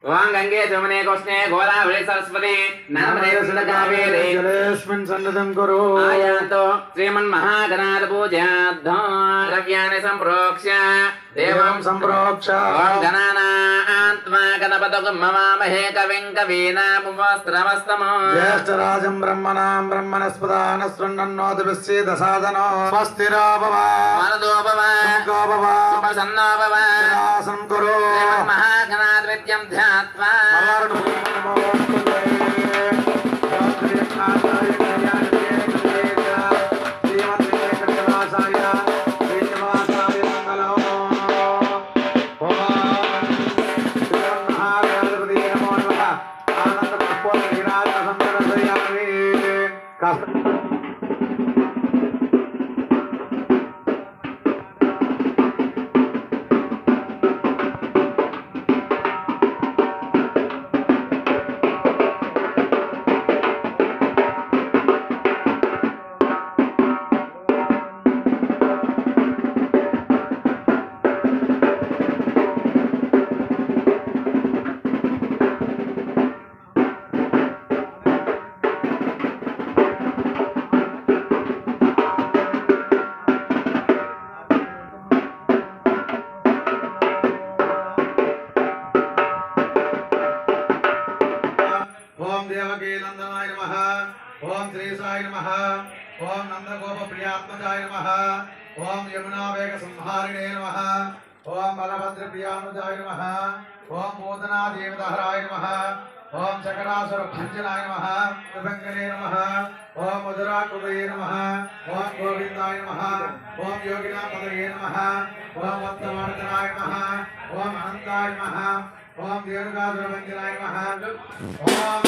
ओम गंगे जमुने कृष्णे गोदावरी सरस्वती नर्मदे कावेरी जलेस्मिन् सन्निधिं कुरु आयातो श्रीमन्महागणाधिपतेः पूजार्थं द्रव्याणि सम्प्रोक्ष्य देवं सम्प्रोक्ष ओम गणानात्मा गणपतगं ममामहे कविं कवीनामुपस्त्रमस्तमो ज्येष्ठराजं ब्रह्मणां ब्रह्मणस्पदान शृण्वन्नोतिभिः दसादनो स्वस्तिरो भव वरदो भव सुखो भव सुप्रसन्नो भव विनाशं कुरु श्रीमन्महागणाधिपत्यं ध्यात्वा ओम देवकी नंदनाय नमः ओम श्री साई नमः ओम नंदगोप प्रियात्मजाय नमः ओम यमुना वेग संहारिणे नमः ओम बलभद्र प्रियानुजाय नमः ओम मोदना देवदहराय नमः ओम चकरासुर भंजनाय नमः त्रिभंगने नमः ओम मधुरा कुबये नमः ओम गोविंदाय नमः ओम योगिना पदये नमः ओम वत्सवर्धनाय नमः ओम अनंताय नमः ओम देवगासुर भंजनाय नमः ओम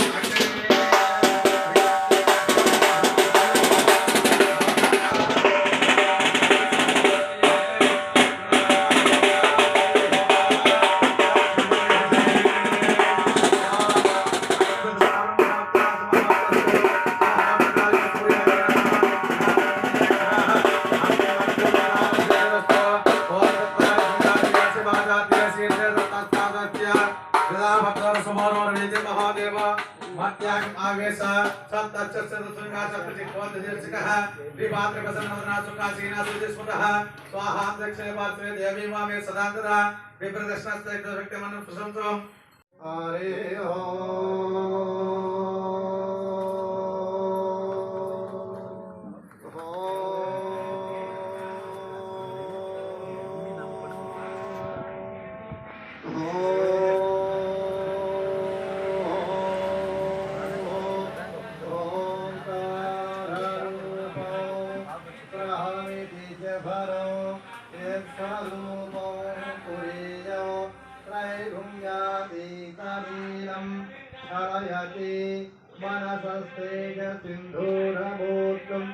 मनसस्तेज सिंधूरमूर्तम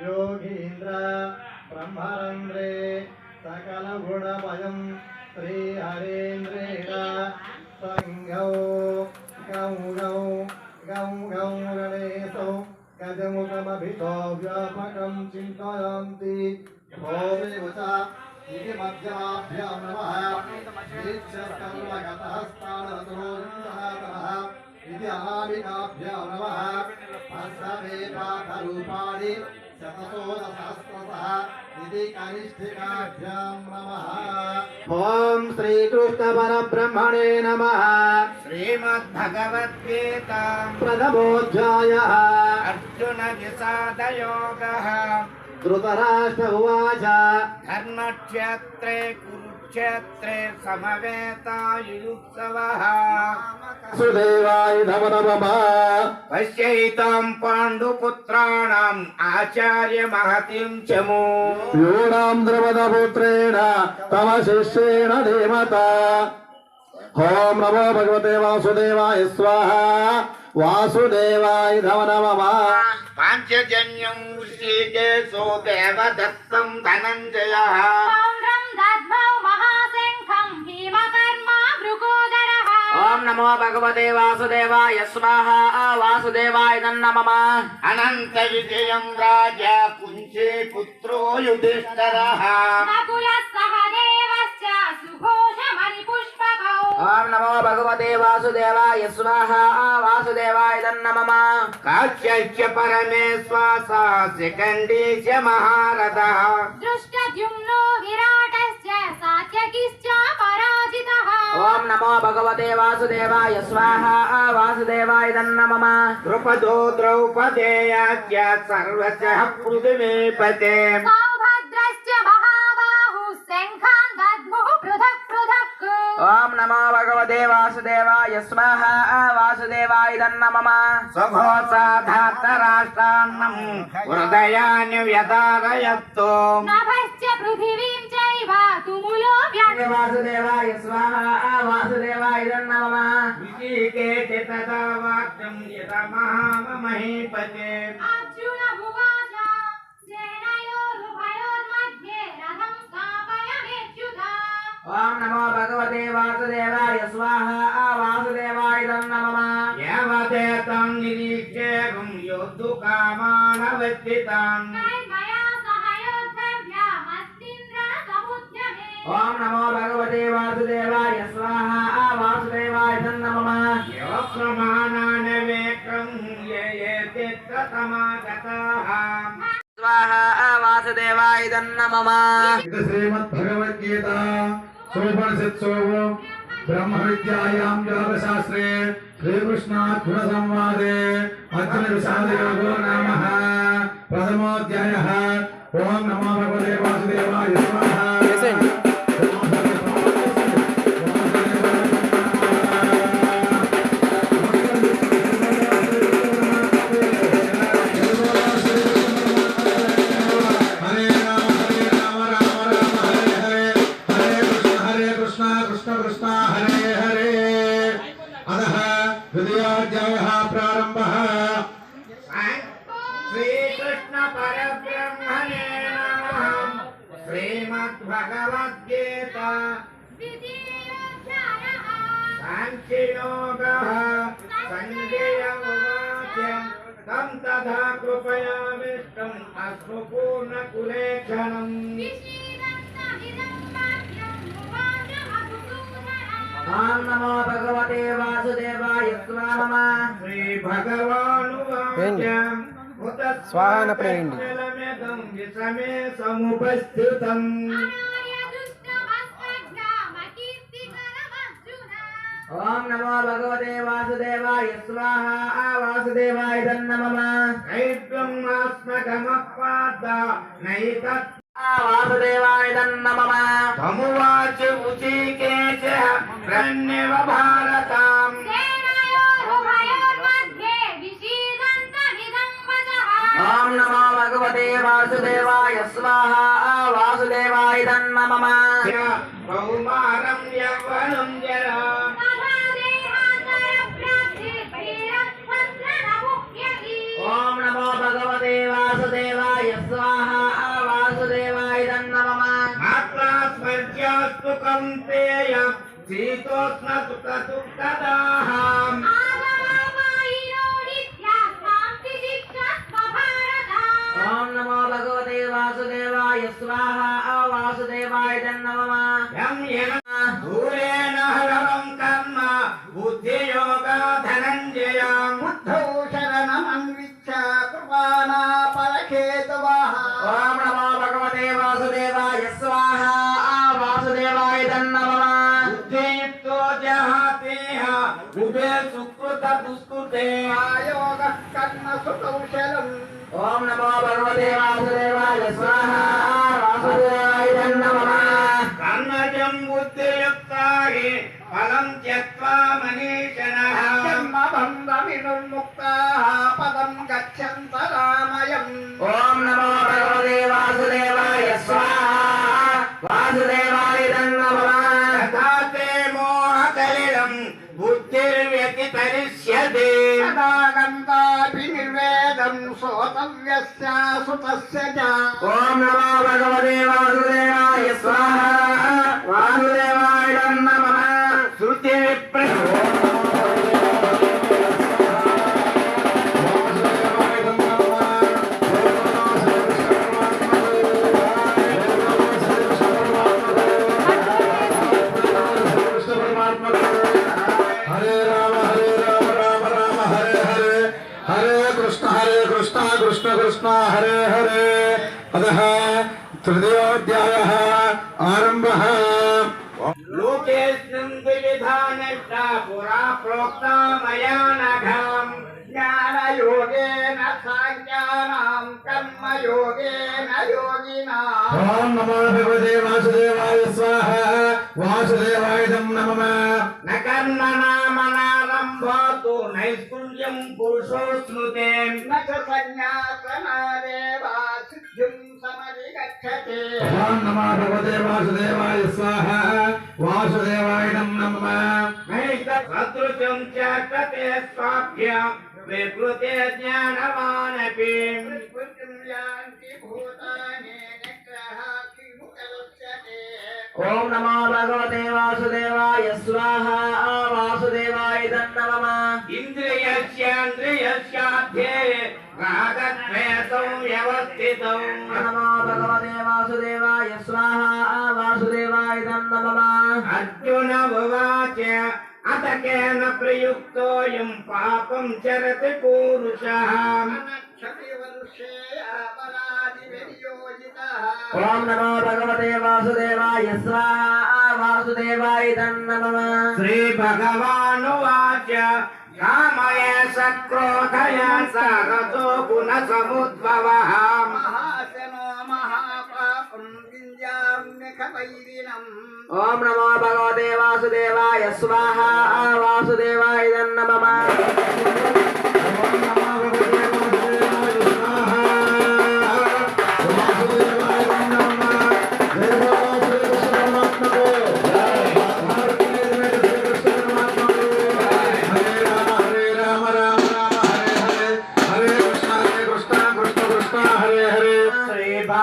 योगीन्द्र ब्रह्मरंद्रे सकल गुणमयं श्री हरेन्द्रेण संगौ गौ गौ गौ गौ गणेशौ गजमुखमभितो व्यापकं चिन्तयन्ति भोमेव च इति मध्यमाभ्यां नमः दीक्षस्कर्मगतः स्थानरतोऽन्तः इति अनामिकाभ्यां नमः हस्तमेकाधरूपाणि शतशोधसहस्रशः इति कनिष्ठिकाभ्यां नमः ॐ श्रीकृष्णपरब्रह्मणे नमः श्रीमद्भगवद्गीता प्रथमोऽध्यायः अर्जुनविषादयोगः धृतराष्ट्र उवाच धर्मक्षेत्रे कुरुक्षेत्रे समवेतायुत्सवः सुदेवाय नमः नमः पश्यैतां पाण्डुपुत्राणाम् आचार्य महतीं च मो यूणां द्रवदपुत्रेण तव शिष्येण धीमता ओम नमो भगवते वासुदेवाय स्वाहा वासुदेवाय नमो नमः पाञ्चजन्यं ऋषिकेशो देवदत्तं धनञ्जयः ओम नमो भगवते वासुदेवाय स्वाहा वासुदेवाय नमः अनंत विजयं राजा कुंचे पुत्रो युधिष्ठिरः ఓం నమో భగవతే వాసుదేవాయ స్వాహ వాసుదేవాయ నమః కాశ్యస్య పరమేశ్వాస శిఖండీశ మహారథः दृष्टद्युम्नो विराटस्य सात्यकिश्च पराजितः ఓం నమో భగవతే వాసుదేవాయ స్వాహ వాసుదేవాయ నమః ద్రుపదో ద్రౌపదేయాఖ్య సర్వస్య పృథివీపతే सौभद्रश्च महाबाहुः शङ्खान् दद्मुः पृथक् पृथक् ఓం నమో భగవతే వాసుదేవాయ స్వాహ వాసుదేవాయ నమః సఘోసాధాతరాష్ట్రాన్నం హృదయాన్ని వ్యదారయత్తు नभश्च पृथिवीं चैव तुमुलो వాసుదేవాయ స్వాహ వాసుదేవాయ నమః ఋషికేశి తదా వాక్యం యతమహామహీపతే अर्जुन उवाच सेनयोरुभयोर्मध्ये रथं स्थापयामेच्युत ఓం నమో భగవతే వాసుదేవాయ స్వాహ వాసుదేవాయ నమః యావదేతం నిరీక్షేయం యోద్ధుకామానవచ్చితాన్ मया सह योद्धव्यमस्तीन्द्र समुद्यमे ఓం నమో భగవతే వాసుదేవాయ స్వాహ వాసుదేవాయ నమః యవక్రమాణానవేకం ఏ చిత్రతమాగతాః స్వాహ వాసుదేవాయ నమః ఇది శ్రీమద్భగవద్గీత సోపనిషత్సో బ్రహ్మ విద్యాయాం యోగశాస్త్రే శ్రీకృష్ణార్జున సంవాదే అర్జున విషాద యోగో నామః ప్రథమోధ్యాయః ఓం నమో భగవతే వాసుదేవాయ స్వాహ హరే రామ రామ రామ హరే హరే హరే కృష్ణ కృష్ణ కృష్ణ హరే హరే అదః ద్వితీయోధ్యాయః ప్రారంభః శ్రీకృష్ణ పరబ్రహ్మణే నమః శ్రీమద్భగవద్గీత द्वितीयोऽध्यायः సాంఖ్యయోగः సంజయ ఉవాచ తం తథా కృపయామిష్టం అశ్రుపూర్ణకులేక్షణం विषीदन्तमिदं वाक्यम् उवाच मधुसूदनः ఓం నమో భగవతే వాసుదేవాయ స్వాహ శ్రీ భగవానువాచ స్వాహనప్రయండి విషమే సముపస్థితం अनार्यदुष्टमस्मभ्यामकीर्तिकरमर्जुन ఓం నమో భగవతే వాసుదేవాయ స్వాహ వాసుదేవాయ నమః ఐద్వమాస్మగమపాద నైతత్ వాసుదేవాయ నమః తమువాచ ఉచీకేశ ప్రణ్యవ భారతాం सेनयोरुभयोर्मध्ये विषीदन्तमिदं वचः ఓం నమో భగవతే వాసుదేవాయ స్వాహ వాసుదేవాయ నమః కౌమారం యవ్వనం జరా तथा देहान्तरप्राप्ते वीरभद्रनमुह्यति ఓం నమో భగవతే వాసుదేవాయ స్వాహ వాసుదేవాయ నమః మాత్రా స్మర్యాస్తు కౌంతేయ శీతోష్ణ సుఖదుఃఖదాహం आगमामायिनो नित्यास्मान्ति शिक्षस्व भारत ఓం నమో భగవతే వాసుదేవాయ స్వాహ వాసుదేవాయ నమః యం యన దూరేణ హరం కర్మ బుద్ధియోగ ధనంజయం బుద్ధౌ శరణమన్విచ్చ కృపానా పరఖేతవః ఓం నమో భగవతే వాసుదేవాయ స్వాహ వాసుదేవాయ నమః బుద్ధియుక్తో జహాతేహ ఉభే సుకృత దుష్కృతే యోగ కర్మ సుకౌశలం ఓం నమో భగవతే వాసుదేవాయ స్వాహ వాసుదేవాయ నమః కర్మజం బుద్ధియుక్తాహి ఫలం త్యక్త్వా మనీషణః జన్మబంధమినుర్ముక్తాః పదం గచ్చంతరామయం ఓం నమో భగవతే వాసుదేవాయ స్వాహ వాసుదేవాయ నమః తథా తే మోహకలిలం బుద్ధిర్వ్యతితరిష్యతే గంగాపి నిర్వేదం శ్రోతవ్యస్య సుతస్య చ ఓం నమో భగవతే వాసుదేవాయ స్వాహ వాసుదేవాయ నమః శృతి విప్ర కృష్ణ పరమాత్మ కృష్ణ కృష్ణ హరే హరే అదః తృతీయోధ్యాయः ఆరంభः लोकेऽस्मिन् विविधानिष्ठा पुरा प्रोक्ता मया नघम् ज्ञानयोगेन साङ्ख्यानां कर्मयोगेन योगिनाम् ఓం నమో భగవతే వాసుదేవాయ స్వాహ వాసుదేవాయ నమః न कर्मणामनारम्भो नैष्कुल्यं पुरुषो स्मृते न च सन्न्यासनादेवा सिद्धिं समधिगच्छते ఓం నమో భగవతే వాసుదేవాయ స్వాహ వాసుదేవాయ నమః नैतत्सदृशं च कृते स्वाभ्यां विकृते ज्ञानवानपि यान्ति भूतानि निग्रहः किमुपलक्ष्यते ఓం నమో భగవతే వాసుదేవాయ స్వాహ వాసుదేవాయ నమః इन्द्रियस्यान्द्रियस्याध्ये रागद्वेषौ व्यवस्थितौ నమో భగవతే వాసుదేవాయ స్వాహ వాసుదేవాయ నమః अर्जुन उवाच अत केन प्रयुक्तोऽयं पापं चरति पूरुषः ఓం నమో భగవతే వాసుదేవాయ స్వాహ వాసుదేవాయ నమః श्रीभगवानुवाच कामय सक्रोधय सरतो गुणसमुद्भवः ఓం నమో భగవతే వాసుదేవాయ స్వాహ వాసుదేవాయ నమః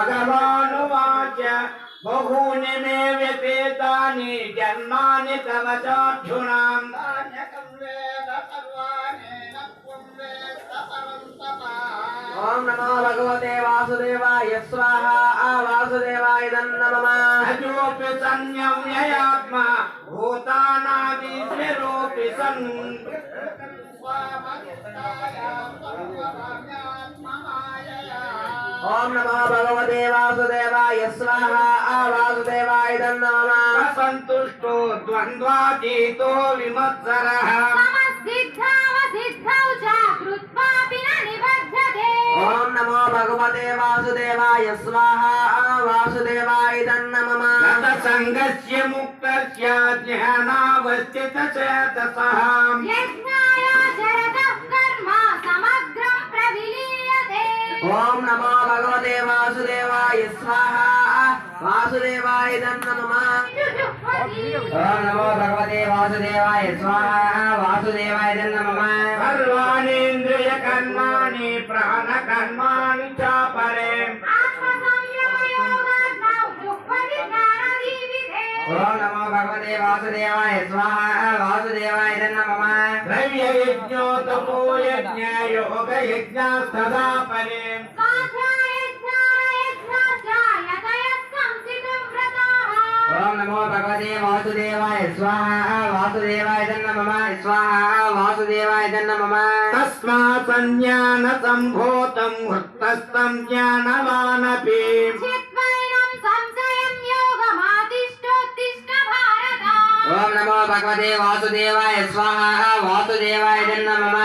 श्रीभगवानुवाच बहूनि मे व्यतीतानि जन्मानि तव चार्जुनाम् ఓం నమో భగవతే వాసుదేవాయ స్వాహ వాసుదేవాయ నమః अजोऽपि संयम्ययात्मा भूतानादिस्वरूपि सन् ఓం నమో భగవతే వాసుదేవాయ స్వాహ వాసుదేవాయ నమః असन्तुष्टो द्वन्द्वातीतो विमत्सरः समसिद्धावसिद्धौ च कृत्वापि न निबध्यते ఓం నమో భగవతే వాసుదేవాయ స్వాహ వాసుదేవాయ నమః रतसङ्गस्य मुक्तस्य ज्ञानावस्थितचेतसः यज्ञायाचरतः कर्म समग्रं प्रविलीयते ఓం నమో భగవతే వాసుదేవాయ స్వాహ వాసుదేవాయ నమః ఓం నమో భగవతే వాసుదేవాయ స్వాహ వాసుదేవాయ నమః सर्वाणीन्द्रियकर्माणि प्राणकर्माणि च परे आत्मसंयमयोगाग्नौ जुह्वति ज्ञानदीपिते ఓం నమో భగవతే వాసుదేవాయ స్వాహ వాసుదేవాయ నమః द्रव्ययज्ञो तपोयज्ञ योगयज्ञस्तदा परे स्वाध्यायज्ञानयज्ञाश्च यतयः संसितं व्रताः ఓం నమో భగవతే వాసుదేవాయ స్వాహ వాసుదేవాయ నమః స్వాహ వాసుదేవాయ నమః तस्मात् संज्ञानसम्भूतं हृत्तस्थं ज्ञानवानपि चित्वैनं संशयं योगमातिष्ठोत्तिष्ठ भारत ఓం నమో భగవతే వాసుదేవాయ స్వాహ వాసుదేవాయ నమః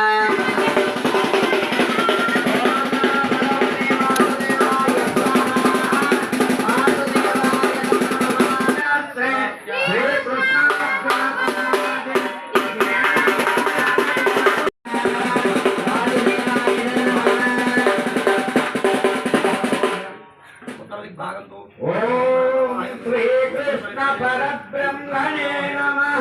ఓం శ్రీకృష్ణ పరబ్రహ్మణే నమః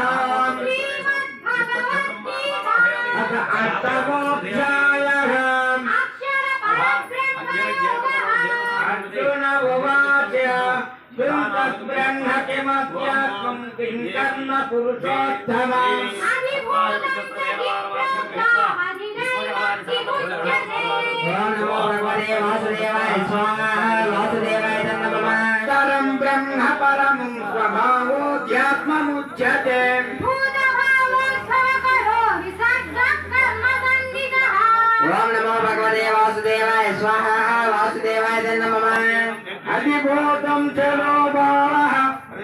श्रीमद्भगवद्गीता अथ अष्टमोऽध्यायः अर्जुन उवाच किं तद्ब्रह्म किमध्यात्मं किं कर्म पुरुषोत्तम ఓం నమో భగవతే వాసుదేవాయ స్వాహ వాసుదేవాయ నమః परं ब्रह्म परमं स्वभावोऽध्यात्ममुच्यते ఓం నమో భగవతే వాసుదేవాయ स्वाहा वासुदेवाय नमः अधिभूतं चलो भावः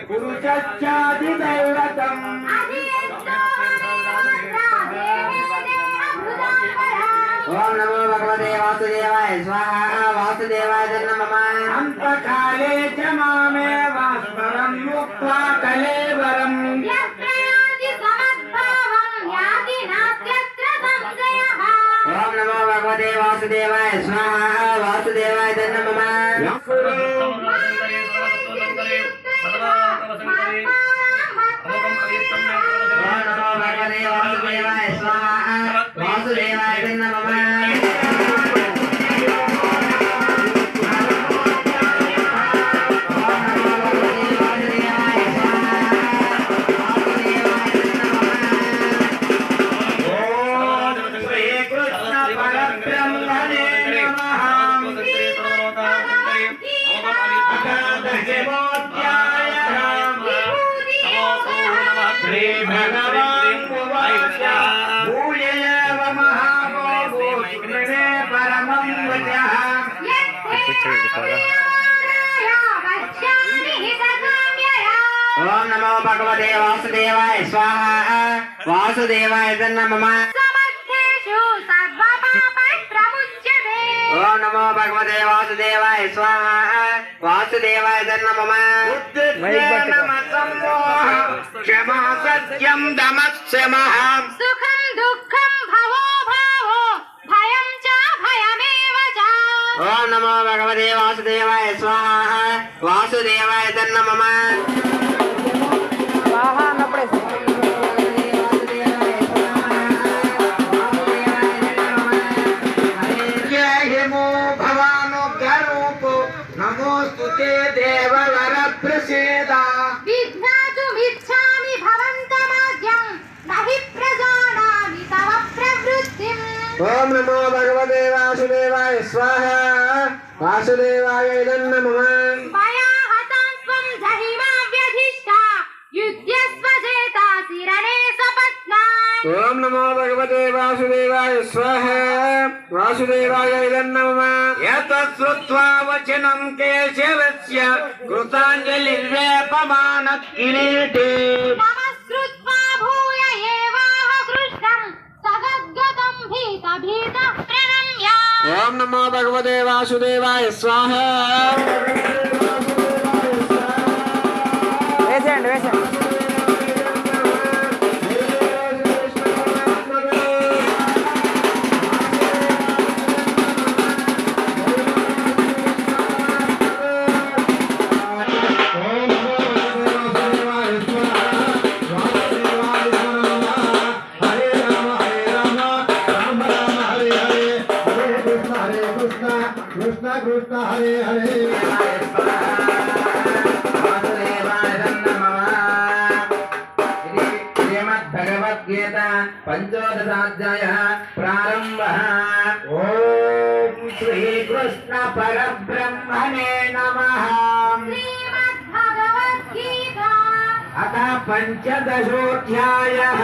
पुरुषश्चादिदैवतम् ओम नमो भगवते वासुदेवाय स्वाहा वासुदेवाय नमः अन्तकाले च मामेव स्मरन् मुक्त्वा कलेवरम् ओम नमो भगवते वासुदेवाय स्वाहा वासुदेवाय नमः ओम नमो भगवते वासुदेवाय स्वाहा वासुदेवाय नमः ओम नमो भगवते वासुदेवाय स्वाहा वासुदेवाय नमः ओम नमो भगवते वासुदेवाय स्वाहा वासुदेवाय नमः क्षमा सत्यं दमः सुखं दुःखं भवो भावो भयं च भयमेव च ओम नमो भगवते वासुदेवाय स्वाहा वासुदेवाय नमः नमोस्तु ते देववर प्रसीद विज्ञातुमिच्छामि भवन्तमाद्यं न हि प्रजानामि तव प्रवृत्तिम् ओम नमो भगवते वासुदेवाय स्वाहा वासुदेवाय नमः मया हतं त्वं जहिमा व्यधिष्ठा युध्यस्व जेतासि रणे सपत्नान् ओम नमो भगवते वासुदेवाय स्वाहा वासुदेवाय नमः एतत् श्रुत्वा वचनं केशवस्य कृताञ्जलिर्वेपमानः किरीटे नमस्कृत्वा भूय एवाह कृष्णं सगद्गतं भीतः प्रणम्य ओम नमो भगवते वासुदेवाय स्वाहा कृष्ण कृष्ण हरे हरे श्रीमद्भगवद्गीता पंचोदशाध्यायः प्रारम्भः ओम श्रीकृष्ण परब्रह्मणे नमः श्रीमद्भगवद्गीता अथ पञ्चदशोऽध्यायः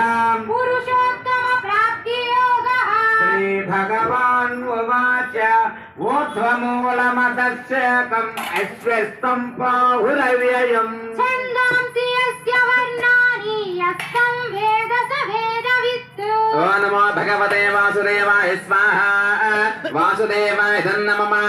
पुरुषोत्तमप्राप्तियोगः श्रीभगवान् उवाच ऊर्ध्वमूलमदस्येकम् अश्वस्तं बाहुरव्ययम् छन्दांसि यस्य वर्णानि यस्तं वेद स वेदवित् ओम नमो भगवते वासुदेवाय स्वाहा वासुदेवाय नमः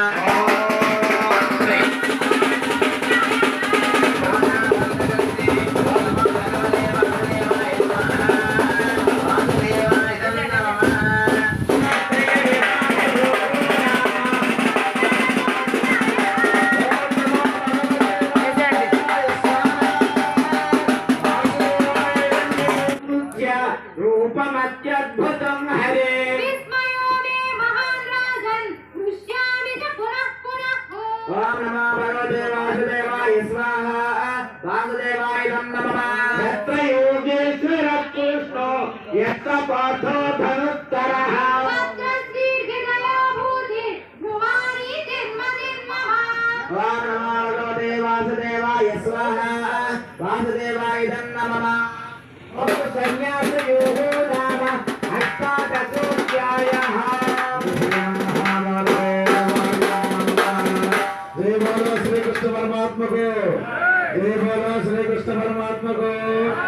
रूपमत्यद्भुतं हरे विस्मयो मे महान् राजन् दृश्यामि च पुनः पुनः ओम नमो भगवते वासुदेवाय स्वाहा वासुदेवाय नमः यत्र योगेश्वरः कृष्णो यत्र पार्थो धनुत्तरः वक्रश्रीर्विजयो भूति भुवानी तिर्मतिर्मः ओम नमो भगवते वासुदेवाय स्वाहा वासुदेवाय नमः सन्न्यासयोगो नाम अष्टादशोऽध्यायः परमात्मा को जय बोलो श्री कृष्ण परमात्मा को।